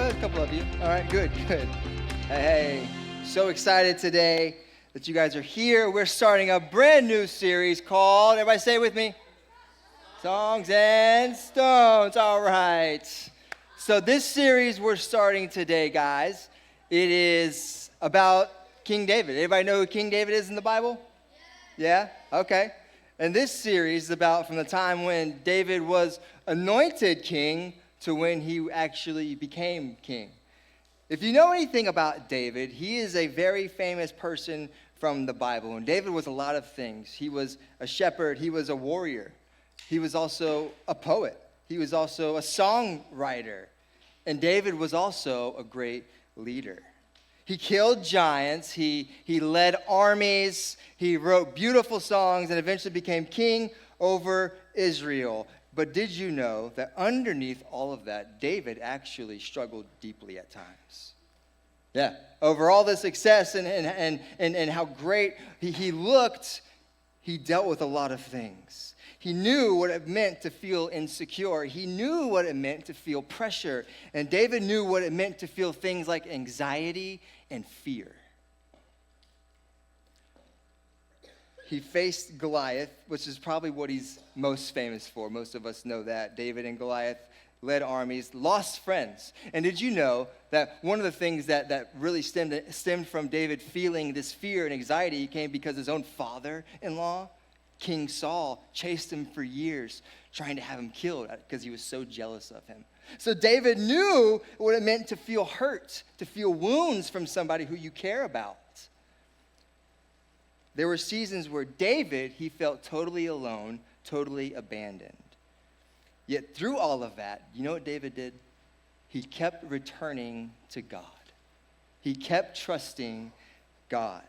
a couple of you. All right, good. Hey, so excited today that you guys are here. We're starting a brand new series called, everybody say it with me, Songs and Stones. All right. So this series we're starting today, guys, it is about King David. Everybody know who King David is in the Bible? Yeah? Okay. And this series is about from the time when David was anointed king to when he actually became king. If you know anything about David, he is a very famous person from the Bible. And David was a lot of things. He was a shepherd. He was a warrior. He was also a poet. He was also a songwriter. And David was also a great leader. He killed giants. He led armies. He wrote beautiful songs and eventually became king over Israel. But did you know that underneath all of that, David actually struggled deeply at times? Yeah. Over all the success and how great he looked, he dealt with a lot of things. He knew what it meant to feel insecure. He knew what it meant to feel pressure. And David knew what it meant to feel things like anxiety and fear. He faced Goliath, which is probably what he's most famous for. Most of us know that. David and Goliath led armies, lost friends. And did you know that one of the things that really stemmed from David feeling this fear and anxiety came because his own father-in-law, King Saul, chased him for years, trying to have him killed because he was so jealous of him. So David knew what it meant to feel hurt, to feel wounds from somebody who you care about. There were seasons where David, he felt totally alone, totally abandoned. Yet through all of that, you know what David did? He kept returning to God. He kept trusting God.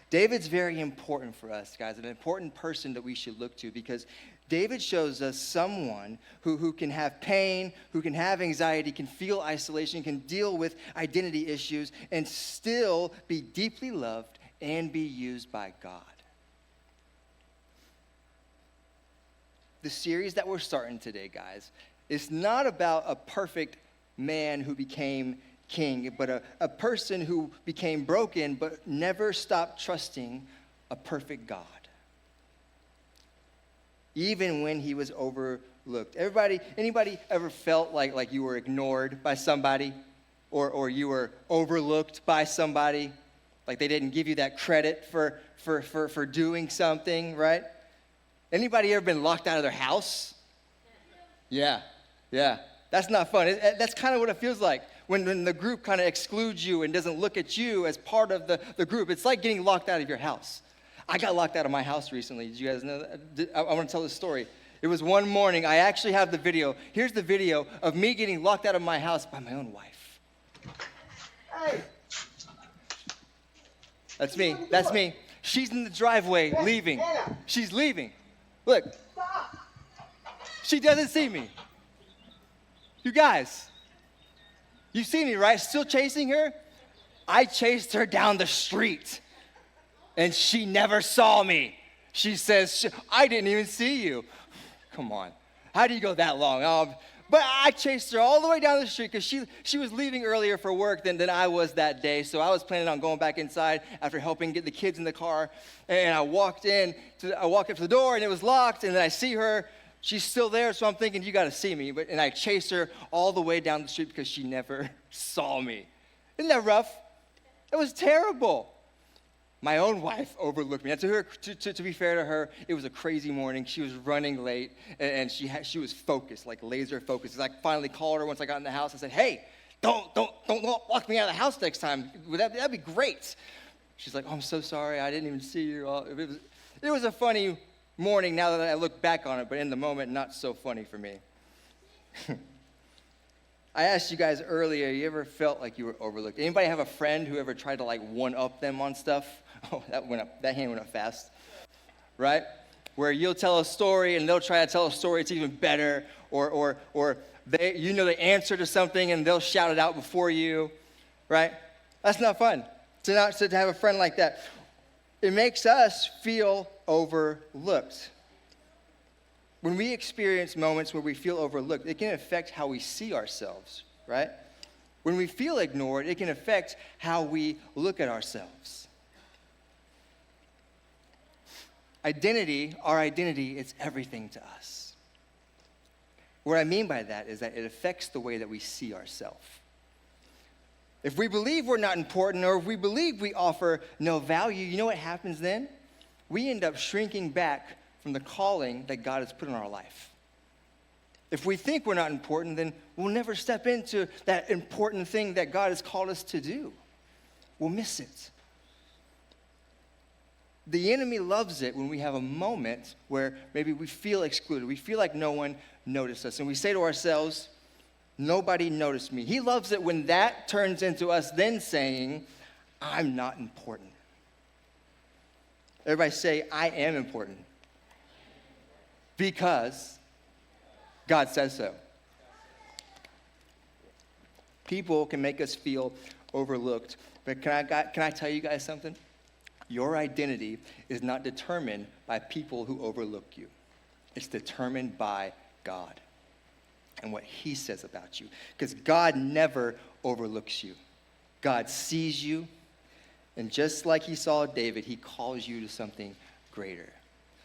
David's very important for us, guys, an important person that we should look to because David shows us someone who can have pain, who can have anxiety, can feel isolation, can deal with identity issues, and still be deeply loved and be used by God. The series that we're starting today, guys, is not about a perfect man who became king, but a person who became broken but never stopped trusting a perfect God. Even when he was overlooked. Anybody ever felt like you were ignored by somebody or you were overlooked by somebody? Like they didn't give you that credit for doing something, right? Anybody ever been locked out of their house? Yeah. That's not fun. That's kind of what it feels like when the group kind of excludes you and doesn't look at you as part of the group. It's like getting locked out of your house. I got locked out of my house recently. Did you guys know that? I want to tell this story. It was one morning. I actually have the video. Here's the video of me getting locked out of my house by my own wife. Hey. That's me. She's in the driveway leaving. She's leaving. Look. She doesn't see me. You guys, you see me, right? Still chasing her? I chased her down the street, and she never saw me. She says, I didn't even see you. Come on. How do you go that long? But I chased her all the way down the street because she was leaving earlier for work than I was that day. So I was planning on going back inside after helping get the kids in the car. And I walked up to the door, and it was locked, and then I see her. She's still there, so I'm thinking, you got to see me. And I chased her all the way down the street because she never saw me. Isn't that rough? It was terrible. My own wife overlooked me. And to be fair to her, it was a crazy morning. She was running late, and she was focused, like laser focused. I finally called her once I got in the house. I said, hey, don't lock me out of the house next time. That'd be great. She's like, oh, I'm so sorry. I didn't even see you. It was a funny morning now that I look back on it, but in the moment, not so funny for me. I asked you guys earlier, you ever felt like you were overlooked? Anybody have a friend who ever tried to one-up them on stuff? Oh, that hand went up fast, right? Where you'll tell a story and they'll try to tell a story it's even better, or they the answer to something and they'll shout it out before you, right? That's not fun to have a friend like that. It makes us feel overlooked. When we experience moments where we feel overlooked, it can affect how we see ourselves, right? When we feel ignored, it can affect how we look at ourselves. Identity, our identity, it's everything to us. What I mean by that is that it affects the way that we see ourselves. If we believe we're not important, or if we believe we offer no value, you know what happens then? We end up shrinking back from the calling that God has put in our life. If we think we're not important, then we'll never step into that important thing that God has called us to do. We'll miss it. The enemy loves it when we have a moment where maybe we feel excluded. We feel like no one noticed us. And we say to ourselves, nobody noticed me. He loves it when that turns into us then saying, I'm not important. Everybody say, I am important. Because God says so. People can make us feel overlooked. But can I tell you guys something? Your identity is not determined by people who overlook you. It's determined by God and what he says about you. Because God never overlooks you. God sees you. And just like he saw David, he calls you to something greater.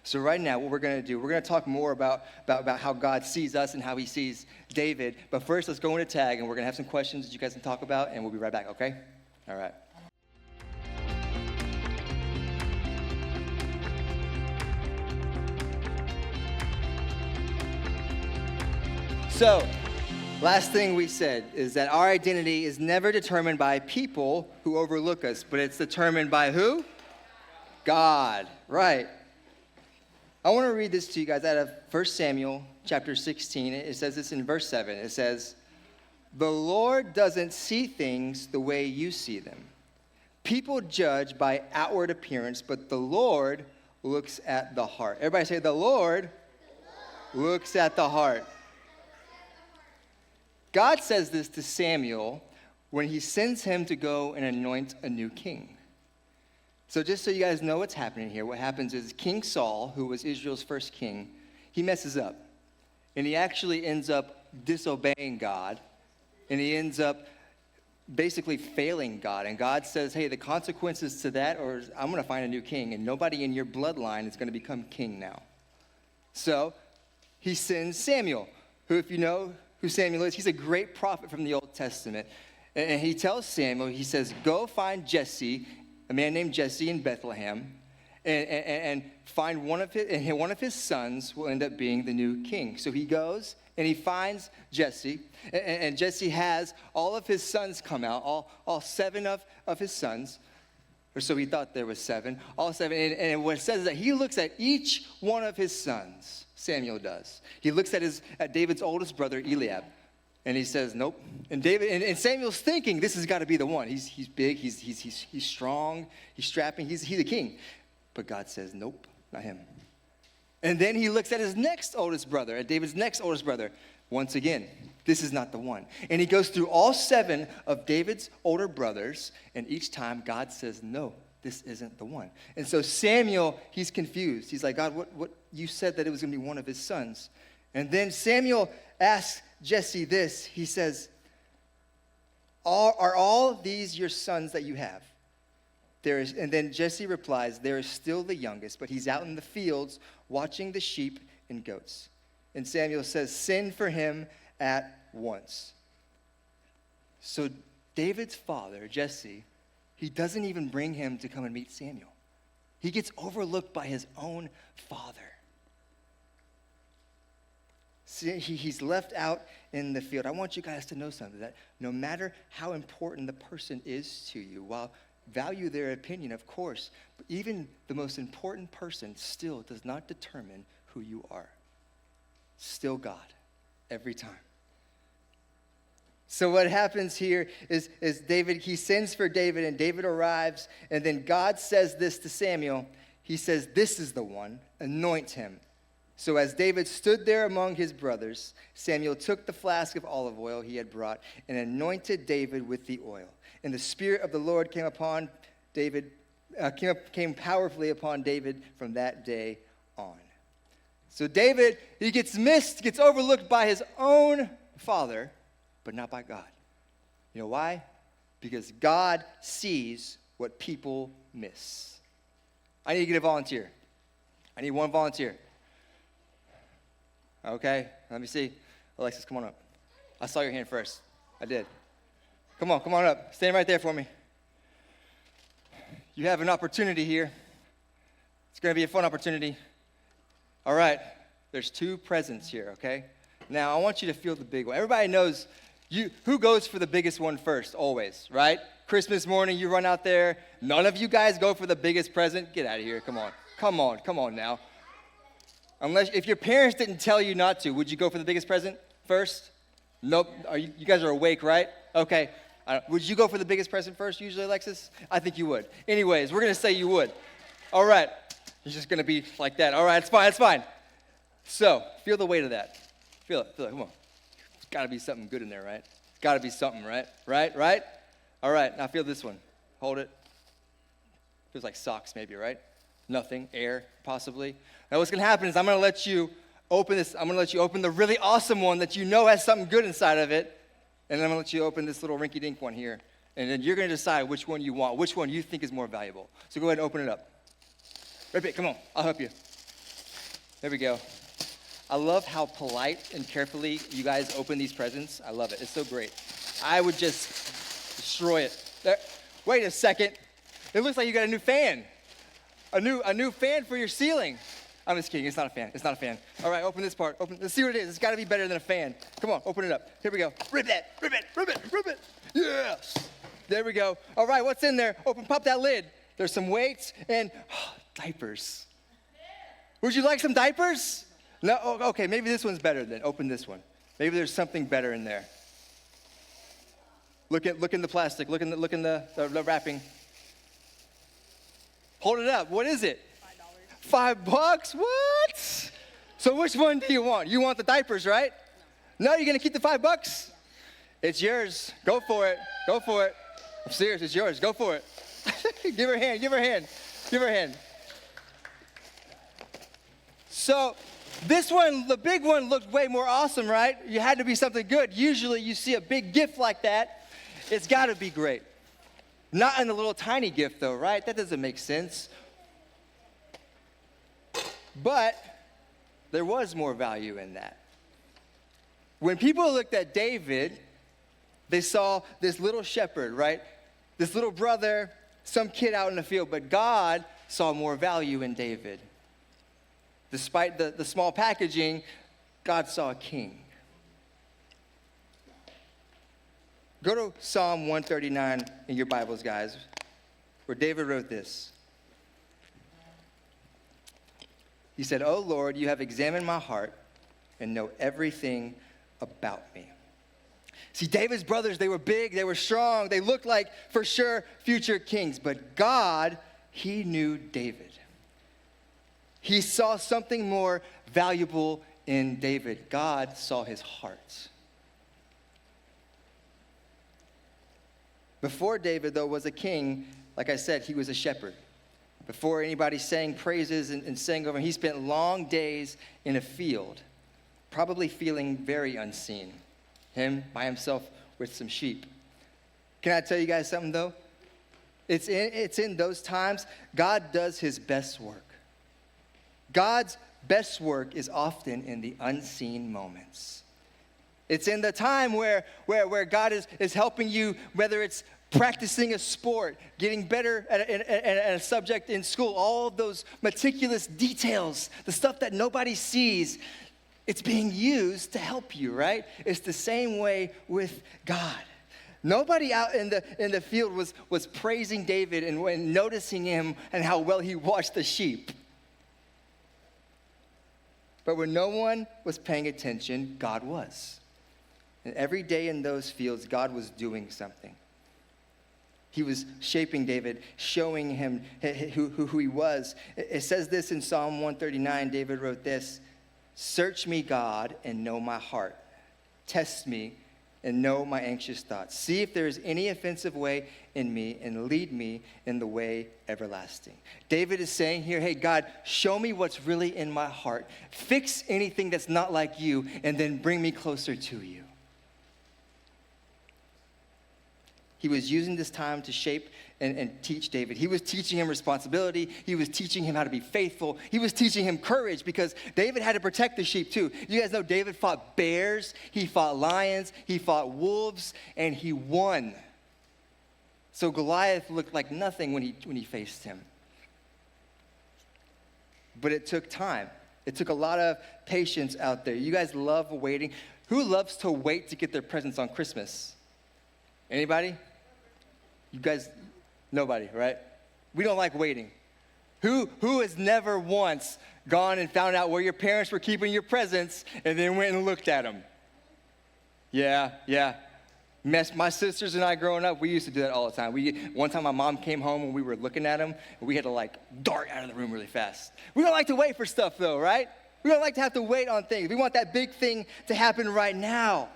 So right now, what we're going to do, we're going to talk more about how God sees us and how he sees David. But first, let's go into tag, and we're going to have some questions that you guys can talk about, and we'll be right back, okay? All right. So, last thing we said is that our identity is never determined by people who overlook us, but it's determined by who? God, right. I want to read this to you guys out of 1 Samuel chapter 16. It says this in verse 7. It says, the Lord doesn't see things the way you see them. People judge by outward appearance, but the Lord looks at the heart. Everybody say, the Lord looks at the heart. God says this to Samuel when he sends him to go and anoint a new king. So just so you guys know what's happening here, what happens is King Saul, who was Israel's first king, he messes up. And he actually ends up disobeying God. And he ends up basically failing God. And God says, hey, the consequences to that are I'm going to find a new king. And nobody in your bloodline is going to become king now. So he sends Samuel, who, if you know who Samuel is, he's a great prophet from the Old Testament. And he tells Samuel, he says, go find Jesse, a man named Jesse in Bethlehem, and find one of his sons will end up being the new king. So he goes and he finds Jesse, and Jesse has all of his sons come out, all 7 of his sons, or so he thought there was 7, all 7. And what it says is that he looks at each one of his sons, Samuel does. He looks at David's oldest brother, Eliab. And he says, nope. And Samuel's thinking, this has got to be the one. He's big, he's strong, he's strapping, he's a king. But God says, nope, not him. And then he looks at his next oldest brother, at David's next oldest brother. Once again, this is not the one. And he goes through all 7 of David's older brothers, and each time God says, no, this isn't the one. And so Samuel, he's confused. He's like, God, what you said that it was going to be one of his sons. And then Samuel asks Jesse this. He says, are all these your sons that you have? And then Jesse replies, there is still the youngest, but he's out in the fields watching the sheep and goats. And Samuel says, send for him at once. So David's father, Jesse, he doesn't even bring him to come and meet Samuel. He gets overlooked by his own father. See, he's left out in the field. I want you guys to know something, that no matter how important the person is to you, while value their opinion, of course, but even the most important person still does not determine who you are. Still God, every time. So what happens here is David, he sends for David, and David arrives, and then God says this to Samuel. He says, this is the one, anoint him. So as David stood there among his brothers, Samuel took the flask of olive oil he had brought and anointed David with the oil. And the Spirit of the Lord came upon David, came powerfully upon David from that day on. So David, he gets overlooked by his own father, but not by God. You know why? Because God sees what people miss. I need to get a volunteer. I need one volunteer. Okay, let me see. Alexis, come on up. I saw your hand first. I did. Come on up. Stand right there for me. You have an opportunity here. It's going to be a fun opportunity. All right, there's 2 presents here, okay? Now, I want you to feel the big one. Everybody knows who goes for the biggest one first, always, right? Christmas morning, you run out there. None of you guys go for the biggest present. Get out of here, come on now. If your parents didn't tell you not to, would you go for the biggest present first? Nope, you guys are awake, right? Okay, would you go for the biggest present first usually, Alexis? I think you would. Anyways, we're going to say you would. All right, it's just going to be like that. All right, it's fine. So, feel the weight of that. Feel it, come on. There's got to be something good in there, right? Got to be something, right? Right? All right, now feel this one. Hold it. Feels like socks maybe, right? Nothing, air, possibly. Now what's going to happen is I'm going to let you open this. I'm going to let you open the really awesome one that you know has something good inside of it. And then I'm going to let you open this little rinky-dink one here. And then you're going to decide which one you want, which one you think is more valuable. So go ahead and open it up. Rip, come on, I'll help you. There we go. I love how polite and carefully you guys open these presents. I love it. It's so great. I would just destroy it. There. Wait a second. It looks like you got a new fan. A new fan for your ceiling. I'm just kidding. It's not a fan. All right, open this part. Let's see what it is. It's got to be better than a fan. Come on, open it up. Here we go. Rip it. Yes. There we go. All right, what's in there? Pop that lid. There's some weights and diapers. Would you like some diapers? No? Oh, okay, maybe this one's better then. Open this one. Maybe there's something better in there. Look in the plastic. Look in the wrapping. Hold it up. What is it? $5. What? So which one do you want? You want the diapers, right? No, you're gonna keep the $5? It's yours. Go for it. I'm serious. It's yours. Go for it. Give her a hand. So this one, the big one, looked way more awesome, right? You had to be something good. Usually you see a big gift like that, it's got to be great. Not in a little tiny gift though, right? That doesn't make sense. But there was more value in that. When people looked at David, they saw this little shepherd, right? This little brother, some kid out in the field, but God saw more value in David. Despite the small packaging, God saw a king. Go to Psalm 139 in your Bibles, guys, where David wrote this. He said, "O Lord, you have examined my heart and know everything about me." See, David's brothers, they were big, they were strong, they looked like, for sure, future kings. But God, he knew David. He saw something more valuable in David. God saw his heart. Before David, though, was a king, like I said, he was a shepherd. Before anybody sang praises and sang over him, he spent long days in a field, probably feeling very unseen. Him by himself with some sheep. Can I tell you guys something, though? It's in those times God does his best work. God's best work is often in the unseen moments. It's in the time where God is helping you, whether it's practicing a sport, getting better at a subject in school, all of those meticulous details, the stuff that nobody sees, it's being used to help you, right? It's the same way with God. Nobody out in the field was praising David and noticing him and how well he watched the sheep. But when no one was paying attention, God was. And every day in those fields, God was doing something. He was shaping David, showing him who he was. It says this in Psalm 139. David wrote this: "Search me, God, and know my heart. Test me and know my anxious thoughts. See if there is any offensive way in me and lead me in the way everlasting." David is saying here, hey, God, show me what's really in my heart. Fix anything that's not like you, and then bring me closer to you. He was using this time to shape and teach David. He was teaching him responsibility. He was teaching him how to be faithful. He was teaching him courage because David had to protect the sheep too. You guys know David fought bears, he fought lions, he fought wolves, and he won. So Goliath looked like nothing when he faced him. But it took time. It took a lot of patience out there. You guys love waiting. Who loves to wait to get their presents on Christmas? Anybody? You guys, nobody, right? We don't like waiting. Who has never once gone and found out where your parents were keeping your presents and then went and looked at them? Yeah. My sisters and I growing up, we used to do that all the time. One time my mom came home and we were looking at them, and we had to dart out of the room really fast. We don't like to wait for stuff though, right? We don't like to have to wait on things. We want that big thing to happen right now.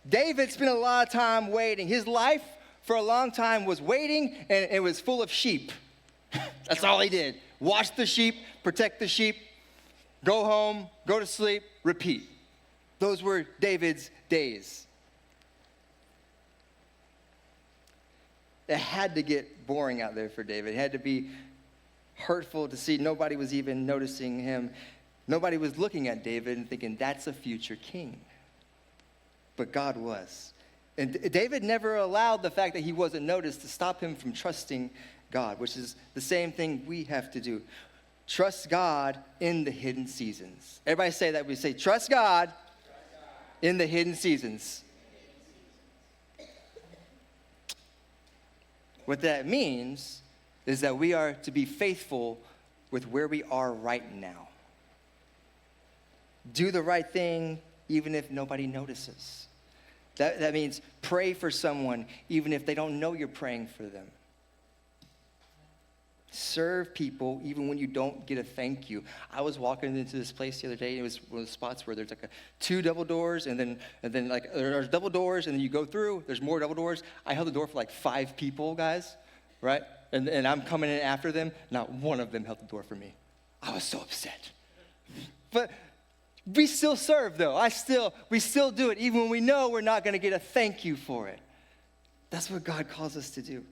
David spent a lot of time waiting. His life for a long time was waiting, and it was full of sheep. That's all he did. Watch the sheep, protect the sheep, go home, go to sleep, repeat. Those were David's days. It had to get boring out there for David. It had to be hurtful to see nobody was even noticing him. Nobody was looking at David and thinking, that's a future king. But God was. And David never allowed the fact that he wasn't noticed to stop him from trusting God, which is the same thing we have to do. Trust God in the hidden seasons. Everybody say that. We say, trust God in the hidden seasons. What that means is that we are to be faithful with where we are right now. Do the right thing even if nobody notices. That means pray for someone even if they don't know you're praying for them. Serve people even when you don't get a thank you. I was walking into this place the other day, and it was one of the spots where there's two double doors, and then there's double doors, and then you go through, there's more double doors. I held the door for 5 people, guys, right? And I'm coming in after them. Not one of them held the door for me. I was so upset. But we still serve, though. We still do it, even when we know we're not going to get a thank you for it. That's what God calls us to do.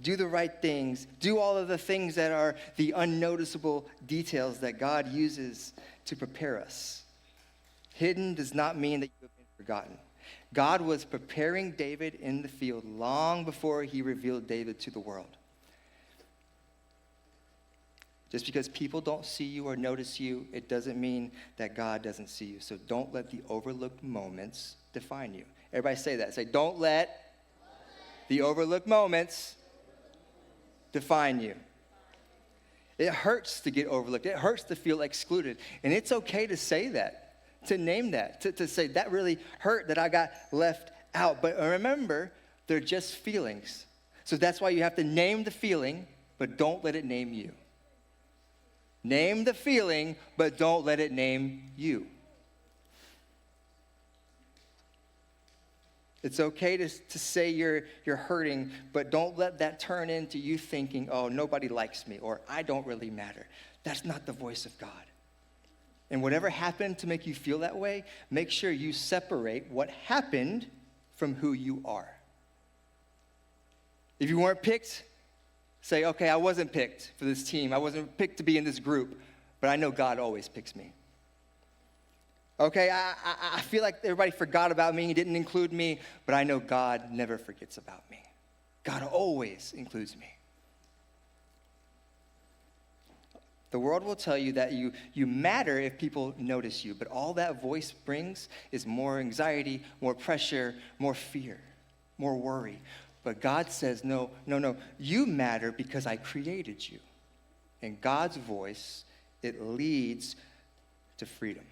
Do the right things. Do all of the things that are the unnoticeable details that God uses to prepare us. Hidden does not mean that you have been forgotten. God was preparing David in the field long before he revealed David to the world. Just because people don't see you or notice you, it doesn't mean that God doesn't see you. So don't let the overlooked moments define you. Everybody say that. Say, don't let the overlooked moments define you. It hurts to get overlooked. It hurts to feel excluded. And it's okay to say that, to name that, to say that really hurt that I got left out. But remember, they're just feelings. So that's why you have to name the feeling, but don't let it name you. Name the feeling, but don't let it name you. It's okay to say you're hurting, but don't let that turn into you thinking, oh, nobody likes me, or I don't really matter. That's not the voice of God. And whatever happened to make you feel that way, make sure you separate what happened from who you are. If you weren't picked, say, okay, I wasn't picked for this team. I wasn't picked to be in this group, but I know God always picks me. Okay, I feel like everybody forgot about me, didn't include me, but I know God never forgets about me. God always includes me. The world will tell you that you matter if people notice you, but all that voice brings is more anxiety, more pressure, more fear, more worry. But God says, no, you matter because I created you. And God's voice, it leads to freedom.